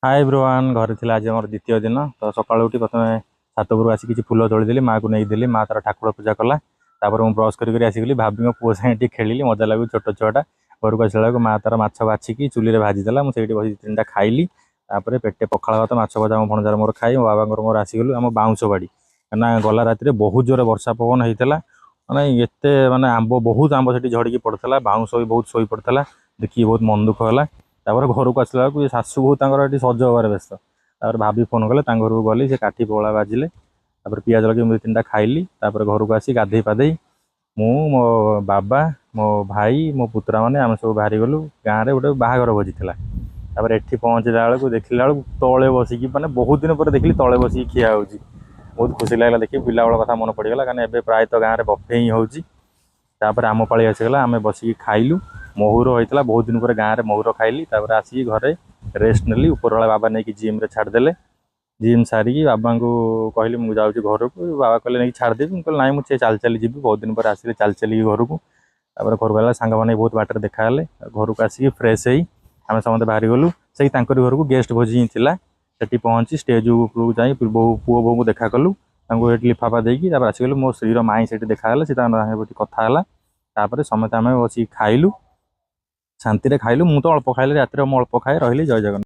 हाय ब्रोवान घर थी आज मोर द्वितीय दिन तो सका उठी प्रथम छात उपरକୁ आसी किसी फूल तोड़ीदेली माँ को नहीं माँ तार ठाकुर पूजा कला मुझे ब्रश कर आसिगली भाभी मो पुओ सागे खेली मजा लगे छोट छुआटा घर को आसा माँ तार माछ बाछिकी चुली भाजीदेला मुझे बस तीन टा खाइली पेटे पखाड़ भात माछ भजा मो भणजार मोर खाई मो बाबा मोर आसीगलु आम बाउंश बाड़ी ना गला राति बहुत जोर वर्षा पवन होता मैंने एत मानने आंब बहुत आंब से झड़की पड़ता बाउंश भी बहुत शोई पड़ता देखिए बहुत मन दुख है। घर को आसला बेलू शाशु बहुत सज हबार व्यस्त भाभी फोन कले घर को गली से काठी पला बाजिले पियाज लगे मुझे तीन टा खाइली घर को आसी गाधे पाधे मु मो बाबा मो भाई मो पुतरा मैंने आम सब बाहरी गलु गाँव में गोटे बाहागर भोजी था एठी पहुँचला बेलू देखला बेलू तले बसिकी मैंने बहुत दिन पर देखली तले बसिकी खिया हो बहुत खुशी लगे देखिए पिला बेल कथा मन पड़गला कहीं प्रायतः गाँव में बफे ही होपर आम पाली आसीगला आम बसिकी खाइलु महुर होता बहुत दिन पर गाँव में महुर खाइली आसिक घरे रेस्ट नेली उपरला बाबा नहीं जिम रे छाड़देले जिम सारिकी बाबा को कहली मुझे जाऊँ घर को बाबा कहले नहीं छाड़देवी मुझे ना मुझे चल चली जी बहुत दिन पर आसिले चल चलिए घर को घर को गला सांग मैंने बहुत बाटर देखाले घर को आसिक फ्रेश हो आम समस्त बाहरी गलु से घर को गेस्ट भोजी ही से पहुँची स्टेज उपरको जाई पुओ बो को देखा कलु लिफाफा देकी आसगलु मो स्त्री माई से देखाला सी कथा समस्त आम बस खाइलु शांति खाइलु मु तो अल्प खाइली रात में अल्प खाए रही जय जगन्नाथ।